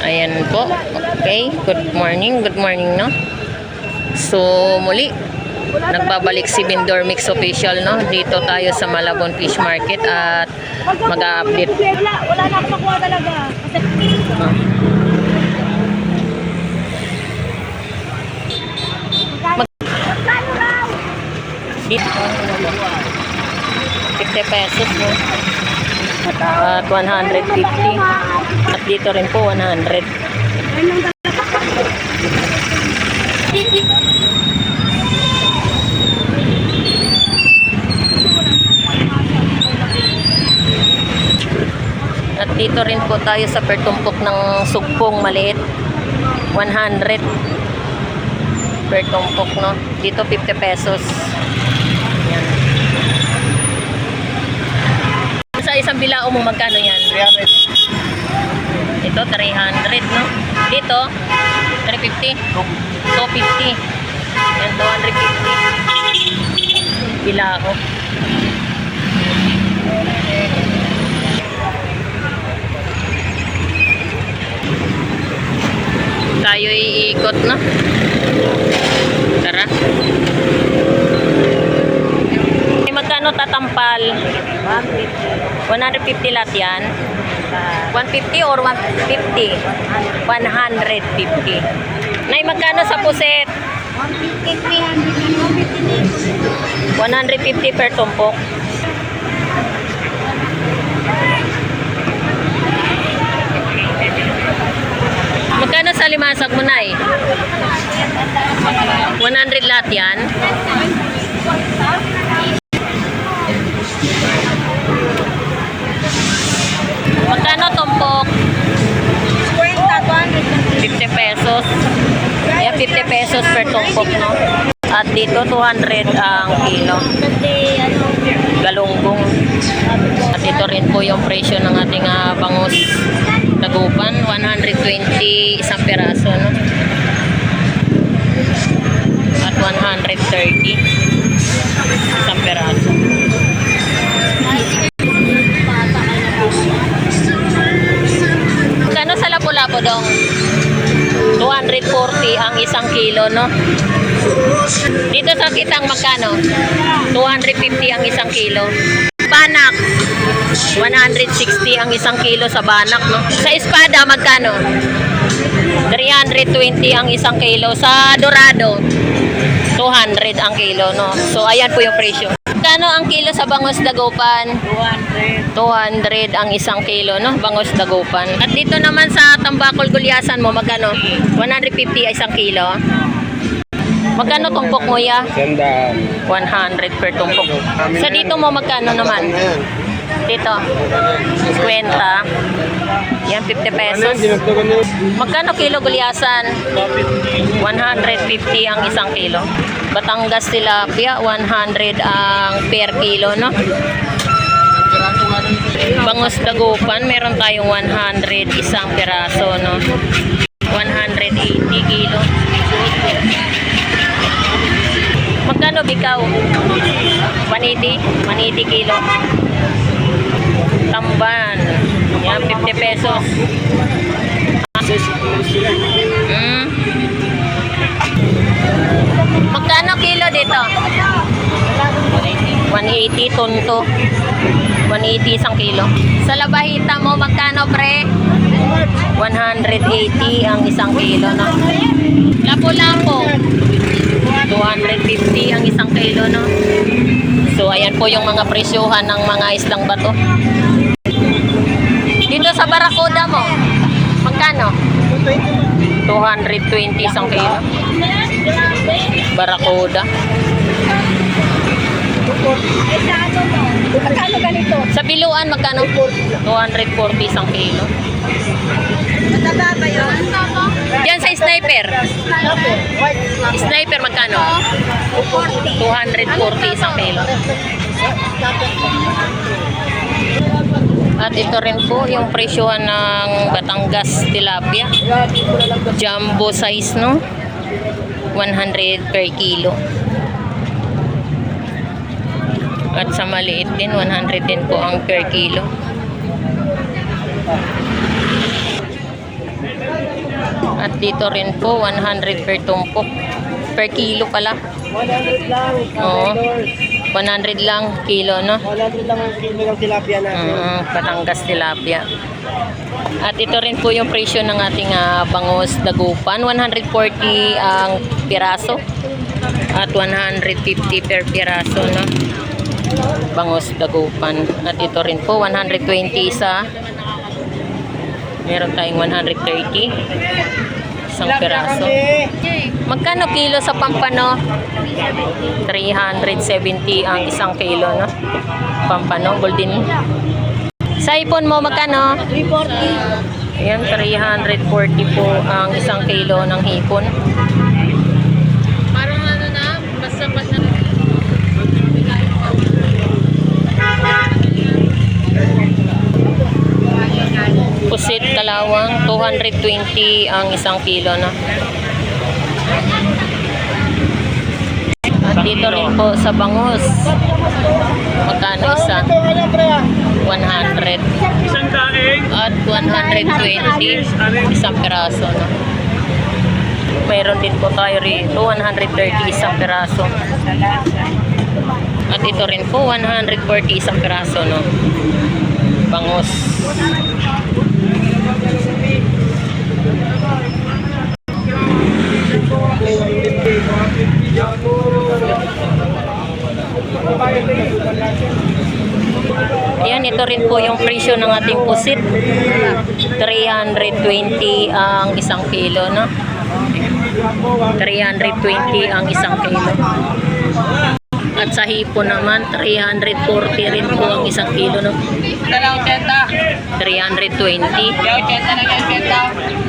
Ayan po. Okay, good morning, no? So, muli, nagbabalik si Vendor Mix Official, no? Dito tayo sa Malabon Fish Market at mag-update. Wala na ako makuha talaga. Dito, 50 pesos, no? At 150. At dito rin po, 100. At dito rin po tayo sa pertumpok ng sugpong maliit. 100 per tumpok, no? Dito 50 pesos. Yan. Sa isang bilao mo magkano yan? 300. Ito 300, no? Dito 350. 250. Yan 250. Bilao. Tayo iikot, no? Tara. Magkano tatampal? 150 lahat yan? 150 or 150? 150. Nay, magkano sa puset? 150 per tumpok. Magkano sa limasag mo, Nay? 100 lahat yan? Magkano tumpok? 50 pesos. Ayan, 50 pesos per tumpok, no? At dito, 200 ang kilo. Galunggong. At ito rin po yung presyo ng ating bangus dagupan. 120 isang peraso, no? At 130 isang peraso. Magkano sa lapu-lapu dong? 240 ang isang kilo, no? Dito sa kitang magkano? 250 ang isang kilo. Banak, 160 ang isang kilo sa banak, no? Sa espada magkano? 320 ang isang kilo. Sa dorado, 200 ang kilo, no? So ayan po yung presyo. Magkano ang kilo sa bangus dagupan? 200 ang isang kilo, no? Bangus dagupan. At dito naman sa tambakol gulyasan mo, magkano? 150 isang kilo. Magkano tumpok mo, ya? 100 per tumpok. Sa dito mo magkano naman? Dito 50. Yan 50 pesos. Magkano kilo gulyasan? 150 ang isang kilo. Batangas tilapia 100 ang per kilo, no? Bangus dagupan meron tayong 100 isang peraso, no? 180 kilo. Magkano bikaw? 180 kilo. Tamban. Yan, 50 pesos. Magkano kilo dito? 180 tonto. 180 isang kilo. Sa labahita mo, magkano pre? 180 ang isang kilo, no? Lapu-lapu 250 ang isang kilo, no? So ayan po yung mga presyohan ng mga islang bato. Dito sa barakuda mo, magkano? 220 isang kilo. Barakuda. Magkano ganito? Sa biluan, magkano? 240 isang kilo. Mataba ba yun? Yan sa sniper. Sniper magkano? 240 isang kilo. At ito rin po yung presyohan ng Batangas tilapia. Jumbo size, no? 100 per kilo. At sa maliit din, 100 din po ang per kilo. At dito rin po, 100 per tumpok. Per kilo pala. 100 lang. Oo. 100 lang kilo, no? 100 lang ang kilo ng tilapia natin. Batangas tilapia. At ito rin po yung presyo ng ating bangus dagupan. 140 ang piraso. At 150 per piraso, no? Bangus dagupan. At ito rin po, 120 isa. Meron tayong 130. Isang piraso. Magkano kilo sa pampano? 370 ang isang kilo, no? Pampano, golden. Sa ipon mo, magkano? 340. Ayan, 340 po ang isang kilo ng hipon. Parang ano na, basta na. Pusit kalawang, 220 ang isang kilo, no? At dito rin po sa bangus. Magkano isa? 100. Isang daing. At 120 isang piraso, no? Mayroon din po tayo rito 130 isang piraso. At ito rin po 140 isang piraso, no? Bangus. Yan, ito rin po yung presyo ng ating pusit. 320 ang isang kilo, no? 320 ang isang kilo. At sa hipon naman, 340 rin po ang isang kilo, no? 320.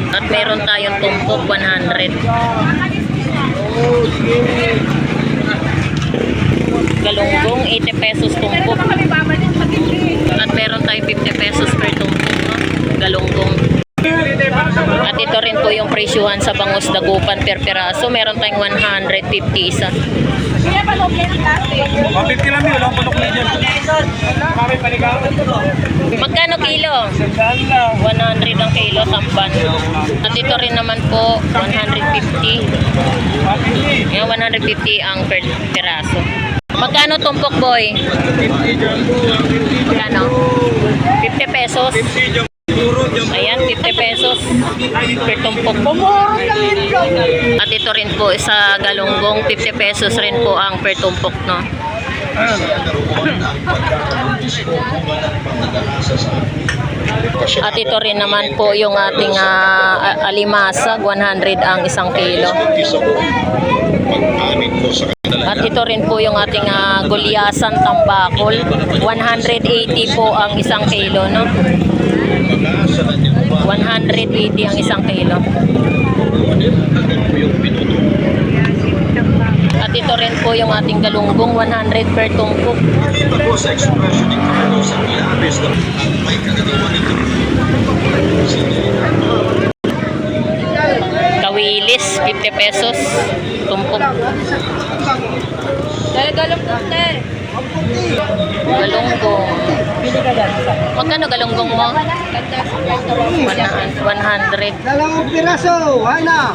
At meron tayong tumpok, 100. Galunggong, 80 pesos tumpok. At meron tayong 50 pesos per tumpok, no? Galunggong. At ito rin po yung presyuhan sa bangus dagupan per piraso. Meron tayong 150 isa. 150 lang yun. Walang panukli dyan. Mami, paligawan ko. Magkano kilo? Sandaan lang. 100 ang kilo, sampan. At ito rin naman po, 150. 150. Yan, 150 ang per piraso. Magkano tumpok, boy? 50 dyan. Magkano? 50 pesos. 50 dyan. Puro dyan. Ayan, 50 pesos per tumpok. At ito rin po sa galunggong, 50 pesos rin po ang per tumpok, no? At ito rin naman po yung ating alimasag, 100 ang isang kilo. At ito rin po yung ating gulyasan tambakol, 180 po ang isang kilo, no? 180 ang isang kilo. At ito rin po yung ating galunggong, 100 per tumpok. Kawilis, 50 pesos tumpok. Galunggong. Magkano galunggong mo? 100. Dalawang piraso. Wana.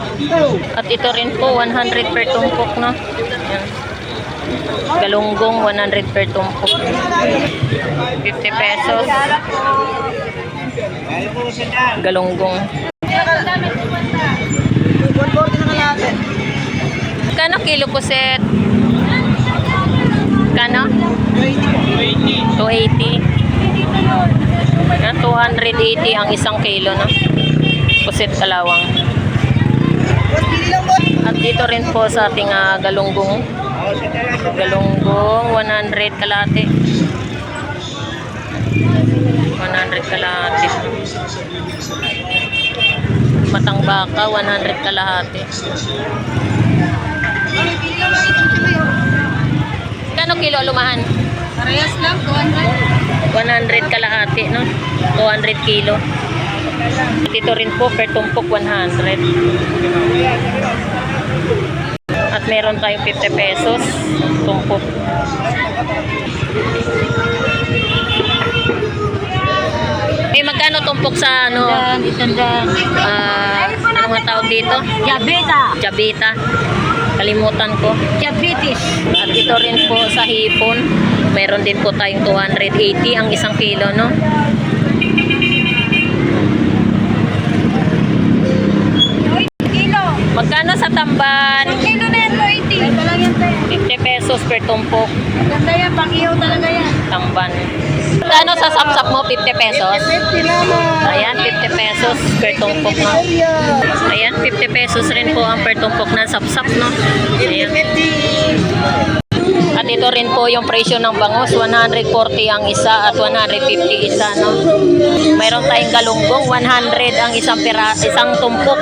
At ito rin po, 100 per tumpok, no? Yan. Galunggong, 100 per tumpok. 50 pesos. Galunggong. Kano kilo puset? Kano? 280. Yan, 280 ang isang kilo, no? Puset kalawang. At dito rin po sa ating galunggong. Galunggong, 100 kalate. 100 kalate. Matang baka, 100 kalahati. Kano kilo lumahan? Parehas lang, 200. 100 kalahati, no? 200 kilo. At ito rin po, per tumpok, 100. At meron tayong 50 pesos, tumpok. Magkano tumpok sa ano? Isandaan. Anong mga tawag dito? Diabeta. Jabita. Kalimutan ko. Diabetes. At ito rin po sa hipon. Meron din po tayong 280 ang isang kilo, no? Kilo. Magkano sa tamban? Kilo na yan, 80. Ito lang yan, 50 pesos per tumpok. Ganda yan, pang-ihaw talaga yan. Tamban. Magkano sa sapsap mo? 50 pesos? 50 naman. Ayan, 50 pesos per tumpok, no? Ayan, 50 pesos rin po ang per tumpok na sapsap, no? Ayan. At ito rin po yung presyo ng bangus, 140 ang isa at 150 isa, no? Mayroon tayong galunggong, 100 ang isang tumpok.